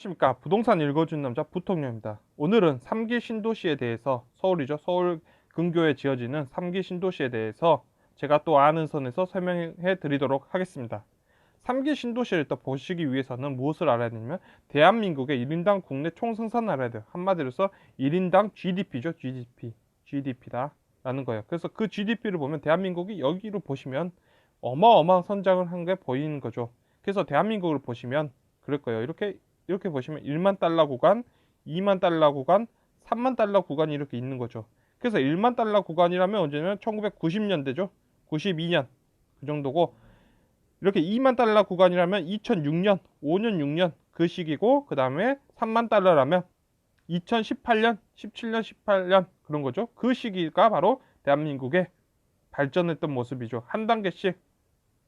안녕하십니까. 부동산 읽어주는 남자 부통령입니다. 오늘은 3기 신도시에 대해서 서울이죠. 서울 근교에 지어지는 3기 신도시에 대해서 제가 또 아는 선에서 설명해 드리도록 하겠습니다. 3기 신도시를 또 보시기 위해서는 무엇을 알아야 되냐면 대한민국의 1인당 국내 총생산을 알아야 돼요. 한마디로 해서 1인당 GDP죠. GDP다 라는 거예요. 그래서 그 GDP를 보면 대한민국이 여기로 보시면 어마어마한 선장을 한 게 보이는 거죠. 그래서 대한민국을 보시면 그럴 거예요. 이렇게 보시면 1만 달러 구간, 2만 달러 구간, 3만 달러 구간이 이렇게 있는 거죠. 그래서 1만 달러 구간이라면 언제냐면 1990년대죠. 92년 그 정도고, 이렇게 2만 달러 구간이라면 2006년, 5년, 6년 그 시기고, 그 다음에 3만 달러라면 2018년, 17년, 18년 그런 거죠. 그 시기가 바로 대한민국의 발전했던 모습이죠. 한 단계씩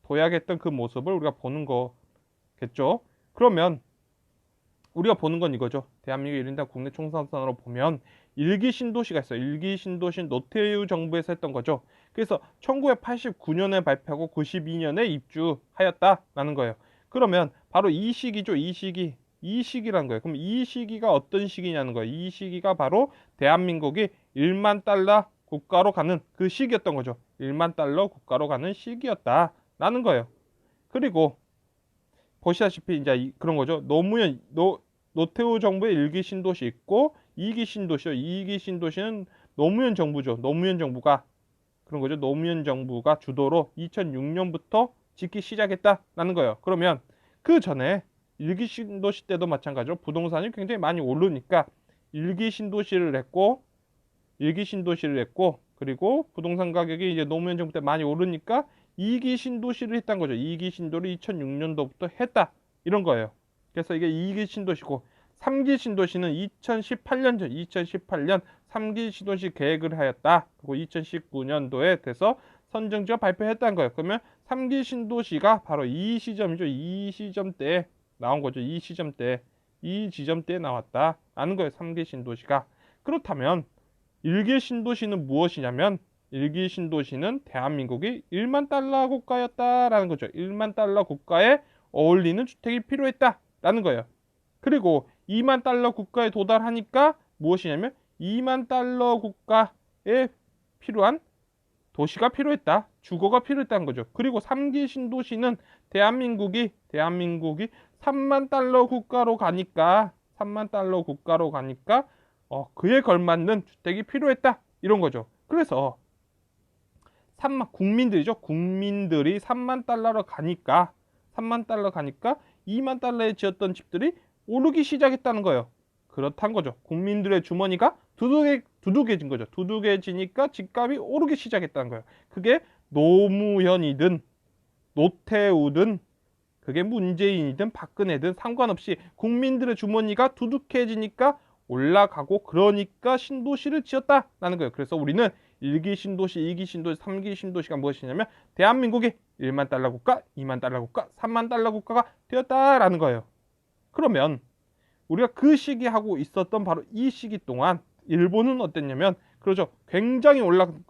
도약했던 그 모습을 우리가 보는 거겠죠. 그러면 우리가 보는 건 이거죠. 대한민국 1인당 국내 총생산으로 보면 일기 신도시가 있어요. 일기 신도시 노태우 정부에서 했던 거죠. 그래서 1989년에 발표하고 92년에 입주하였다라는 거예요. 그러면 바로 이 시기죠. 이 시기라는 거예요. 그럼 이 시기가 어떤 시기냐는 거예요. 이 시기가 바로 대한민국이 1만 달러 국가로 가는 그 시기였던 거죠. 1만 달러 국가로 가는 시기였다라는 거예요. 그리고 보시다시피 이제 그런 거죠. 노태우 정부의 1기 신도시 있고 2기 신도시요. 2기 신도시는 노무현 정부죠. 노무현 정부가 그런 거죠. 노무현 정부가 주도로 2006년부터 짓기 시작했다라는 거예요. 그러면 그 전에 1기 신도시 때도 마찬가지로 부동산이 굉장히 많이 오르니까 1기 신도시를 했고 1기 신도시를 했고, 그리고 부동산 가격이 이제 노무현 정부 때 많이 오르니까 2기 신도시를 했다는 거죠. 2기 신도를 2006년도부터 했다. 이런 거예요. 그래서 이게 2기 신도시고, 3기 신도시는 2018년 전, 2018년 3기 신도시 계획을 하였다. 그리고 2019년도에 돼서 선정지가 발표했다는 거예요. 그러면 3기 신도시가 바로 이 시점이죠. 이 시점대에 나온 거죠. 이 시점대, 이 지점대에 나왔다라는 거예요. 3기 신도시가. 그렇다면 1기 신도시는 무엇이냐면, 1기 신도시는 대한민국이 1만 달러 국가였다라는 거죠. 1만 달러 국가에 어울리는 주택이 필요했다라는 거예요. 그리고 2만 달러 국가에 도달하니까 무엇이냐면 2만 달러 국가에 필요한 도시가 필요했다. 주거가 필요했다는 거죠. 그리고 3기 신도시는 대한민국이 3만 달러 국가로 가니까 3만 달러 국가로 가니까 그에 걸맞는 주택이 필요했다. 이런 거죠. 그래서 3만 국민들이죠. 국민들이 3만 달러로 가니까 3만 달러 가니까 2만 달러에 지었던 집들이 오르기 시작했다는 거예요. 그렇단 거죠. 국민들의 주머니가 두둑해진 거죠. 두둑해지니까 집값이 오르기 시작했다는 거예요. 그게 노무현이든 노태우든 그게 문재인이든 박근혜든 상관없이 국민들의 주머니가 두둑해지니까 올라가고, 그러니까 신도시를 지었다라는 거예요. 그래서 우리는 1기 신도시, 2기 신도시, 3기 신도시가 무엇이냐면 대한민국이 1만 달러 국가, 2만 달러 국가, 3만 달러 국가가 되었다라는 거예요. 그러면 우리가 그 시기 하고 있었던 바로 이 시기 동안 일본은 어땠냐면, 그렇죠, 굉장히 올라간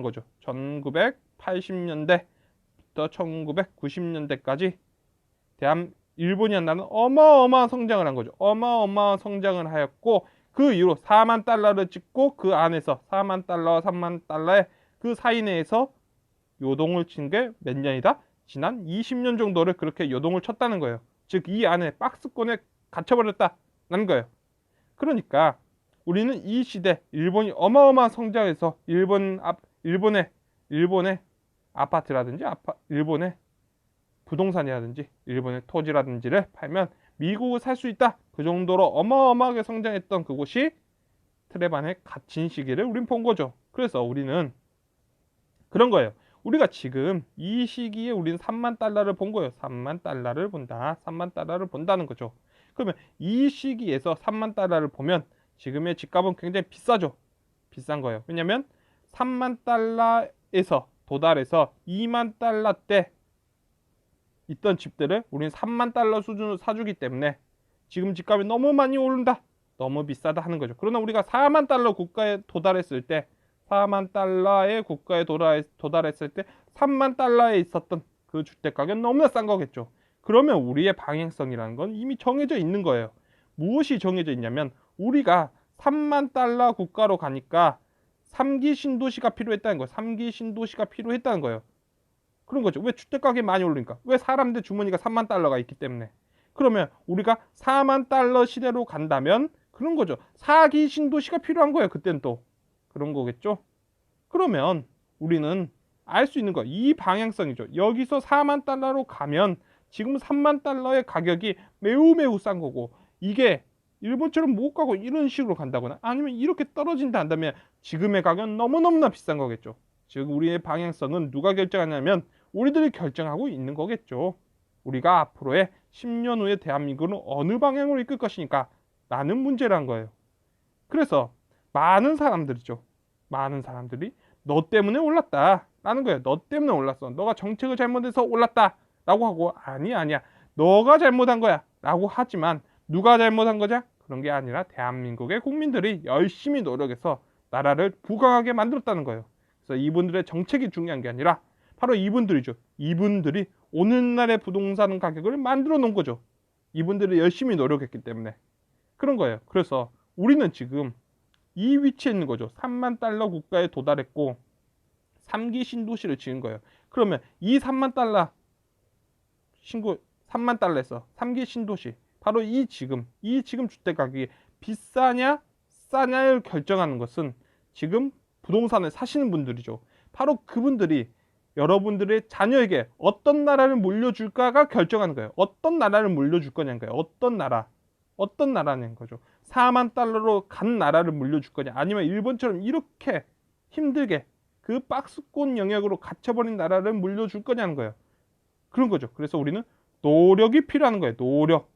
거죠. 1980년대부터 1990년대까지 일본이 한다는 어마어마한 성장을 한 거죠. 어마어마한 성장을 하였고, 그 이후로 4만 달러를 찍고, 그 안에서 4만 달러, 3만 달러의 그 사이 내에서 요동을 친 게 몇 년이다? 지난 20년 정도를 그렇게 요동을 쳤다는 거예요. 즉, 이 안에 박스권에 갇혀버렸다는 거예요. 그러니까 우리는 이 시대 일본이 어마어마한 성장해서 일본의 아파트라든지 일본의 부동산이라든지 일본의 토지라든지를 팔면 미국을 살 수 있다. 그 정도로 어마어마하게 성장했던 그곳이 트랩 안에 갇힌 시기를 우린 본 거죠. 그래서 우리는 그런 거예요. 우리가 지금 이 시기에 우리는 3만 달러를 본 거예요. 3만 달러를 본다. 3만 달러를 본다는 거죠. 그러면 이 시기에서 3만 달러를 보면 지금의 집값은 굉장히 비싸죠. 비싼 거예요. 왜냐면 3만 달러에서 도달해서 2만 달러 대 있던 집들을 우리는 3만 달러 수준으로 사주기 때문에 지금 집값이 너무 많이 오른다, 너무 비싸다 하는 거죠. 그러나 우리가 4만 달러 국가에 도달했을 때, 4만 달러의 국가에 도달했을 때 3만 달러에 있었던 그 주택 가격은 너무나 싼 거겠죠. 그러면 우리의 방향성이라는 건 이미 정해져 있는 거예요. 무엇이 정해져 있냐면 우리가 3만 달러 국가로 가니까 3기 신도시가 필요했다는 거예요. 3기 신도시가 필요했다는 거예요. 그런 거죠. 왜 주택가격이 많이 오르니까? 왜 사람들 주머니가 3만 달러가 있기 때문에. 그러면 우리가 4만 달러 시대로 간다면 그런 거죠. 4기 신도시가 필요한 거예요. 그때는 또. 그런 거겠죠. 그러면 우리는 알 수 있는 거, 이 방향성이죠. 여기서 4만 달러로 가면 지금 3만 달러의 가격이 매우 매우 싼 거고, 이게 일본처럼 못 가고 이런 식으로 간다거나 아니면 이렇게 떨어진다 한다면 지금의 가격은 너무너무나 비싼 거겠죠. 즉 우리의 방향성은 누가 결정하냐면 우리들이 결정하고 있는 거겠죠. 우리가 앞으로의 10년 후에 대한민국은 어느 방향으로 이끌 것이니까 라는 문제란 거예요. 그래서 많은 사람들이죠. 많은 사람들이 너 때문에 올랐다 라는 거예요. 너 때문에 올랐어. 너가 정책을 잘못해서 올랐다 라고 하고 아니야 너가 잘못한 거야 라고 하지만 누가 잘못한 거냐? 그런 게 아니라 대한민국의 국민들이 열심히 노력해서 나라를 부강하게 만들었다는 거예요. 그래서 이분들의 정책이 중요한 게 아니라 바로 이분들이죠. 이분들이 오늘날의 부동산 가격을 만들어 놓은 거죠. 이분들이 열심히 노력했기 때문에 그런 거예요. 그래서 우리는 지금 이 위치에 있는 거죠. 3만 달러 국가에 도달했고 3기 신도시를 지은 거예요. 그러면 이 3만 달러 3만 달러에서 3기 신도시 바로 이 지금 주택 가격이 비싸냐 싸냐를 결정하는 것은 지금 부동산을 사시는 분들이죠. 바로 그분들이 여러분들의 자녀에게 어떤 나라를 물려줄까가 결정하는 거예요. 어떤 나라를 물려줄 거냐는 거예요. 어떤 나라냐는 거죠. 4만 달러로 간 나라를 물려줄 거냐 아니면 일본처럼 이렇게 힘들게 그 박스권 영역으로 갇혀버린 나라를 물려줄 거냐는 거예요. 그런 거죠. 그래서 우리는 노력이 필요한 거예요. 노력.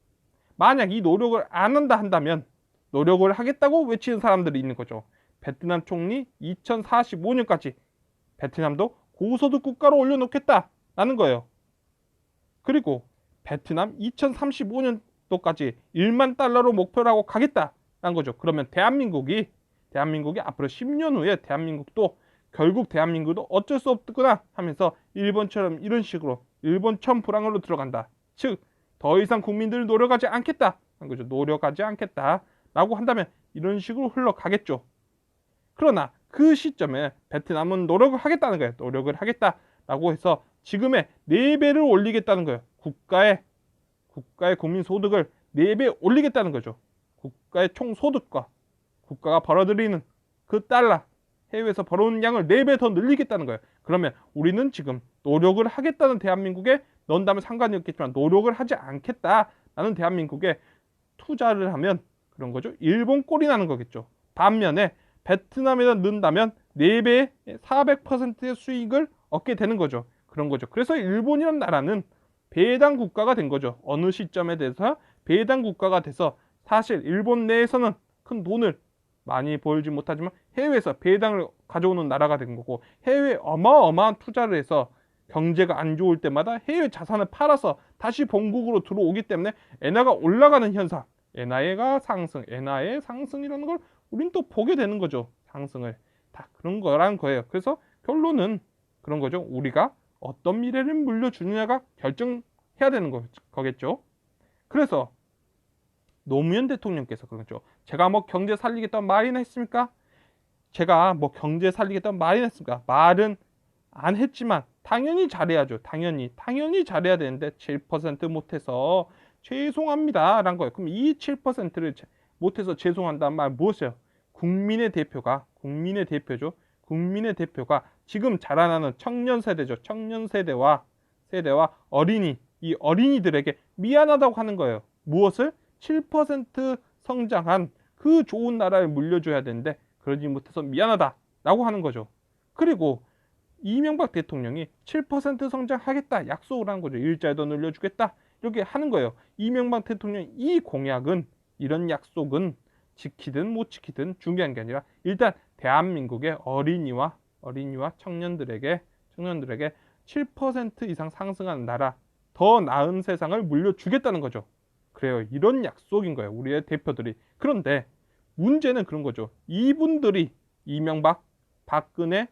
만약 이 노력을 안 한다 한다면 노력을 하겠다고 외치는 사람들이 있는 거죠. 베트남 총리 2045년까지 베트남도 고소득 국가로 올려놓겠다라는 거예요. 그리고 베트남 2035년도까지 1만 달러로 목표로 하고 가겠다라는 거죠. 그러면 대한민국이 앞으로 10년 후에 대한민국도 결국 대한민국도 어쩔 수 없구나 하면서 일본처럼 이런 식으로 일본처럼 불황으로 들어간다. 즉 더 이상 국민들이 노력하지 않겠다 하는 거죠. 노력하지 않겠다라고 한다면 이런 식으로 흘러가겠죠. 그러나 그 시점에 베트남은 노력을 하겠다는 거예요. 노력을 하겠다라고 해서 지금의 4배를 올리겠다는 거예요. 국가의 국민 소득을 4배 올리겠다는 거죠. 국가의 총 소득과 국가가 벌어들이는 그 달러, 해외에서 벌어오는 양을 4배 더 늘리겠다는 거예요. 그러면 우리는 지금 노력을 하겠다는 대한민국에 넣는다면 상관이 없겠지만 노력을 하지 않겠다라는 대한민국에 투자를 하면 그런 거죠. 일본 꼴이 나는 거겠죠. 반면에 베트남에다 넣는다면 4배의 400%의 수익을 얻게 되는 거죠. 그런 거죠. 그래서 일본이라는 나라는 배당 국가가 된 거죠. 어느 시점에 대해서 배당 국가가 돼서 사실 일본 내에서는 큰 돈을 많이 벌지 못하지만 해외에서 배당을 가져오는 나라가 된 거고 해외에 어마어마한 투자를 해서 경제가 안 좋을 때마다 해외 자산을 팔아서 다시 본국으로 들어오기 때문에 엔화가 올라가는 현상, 엔화의 상승이라는 걸 우린 또 보게 되는 거죠. 상승을. 다 그런 거란 거예요. 그래서 결론은 그런 거죠. 우리가 어떤 미래를 물려주느냐가 결정해야 되는 거겠죠. 그래서 노무현 대통령께서 그러죠. 제가 뭐 경제 살리겠다는 말이나 했습니까? 제가 뭐 경제 살리겠다는 말이나 했습니까? 말은 안 했지만 당연히 잘해야죠. 당연히 잘해야 되는데 7% 못해서 죄송합니다 라는 거예요. 그럼 이 7%를 못해서 죄송한다는 말 무엇이에요? 국민의 대표죠. 국민의 대표가 지금 자라나는 청년 세대죠. 청년 세대와 어린이, 이 어린이들에게 미안하다고 하는 거예요. 무엇을? 7% 성장한 그 좋은 나라를 물려줘야 되는데 그러지 못해서 미안하다라고 하는 거죠. 그리고 이명박 대통령이 7% 성장하겠다 약속을 한 거죠. 일자리도 늘려주겠다 이렇게 하는 거예요. 이명박 대통령 이 공약은 이런 약속은 지키든 못 지키든 중요한 게 아니라 일단 대한민국의 어린이와 청년들에게 7% 이상 상승하는 나라, 더 나은 세상을 물려주겠다는 거죠. 그래요. 이런 약속인 거예요. 우리의 대표들이. 그런데 문제는 그런 거죠. 이분들이 이명박, 박근혜,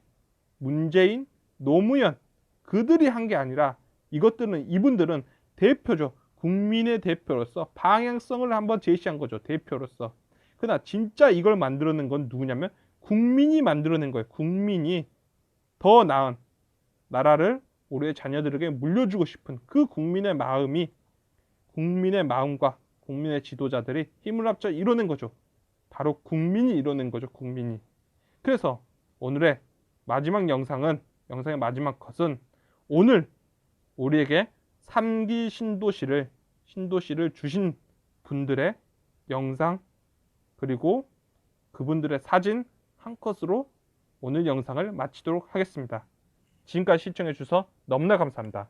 문재인, 노무현 그들이 한 게 아니라 이분들은 대표죠. 국민의 대표로서 방향성을 한번 제시한 거죠. 대표로서. 그러나 진짜 이걸 만들어낸 건 누구냐면 국민이 만들어낸 거예요. 국민이 더 나은 나라를 우리의 자녀들에게 물려주고 싶은 그 국민의 마음이, 국민의 마음과 국민의 지도자들이 힘을 합쳐 이뤄낸 거죠. 바로 국민이 이뤄낸 거죠. 국민이. 그래서 오늘의 마지막 영상의 마지막 컷은 오늘 우리에게 3기 신도시를 주신 분들의 영상, 그리고 그분들의 사진 한 컷으로 오늘 영상을 마치도록 하겠습니다. 지금까지 시청해 주셔서 너무나 감사합니다.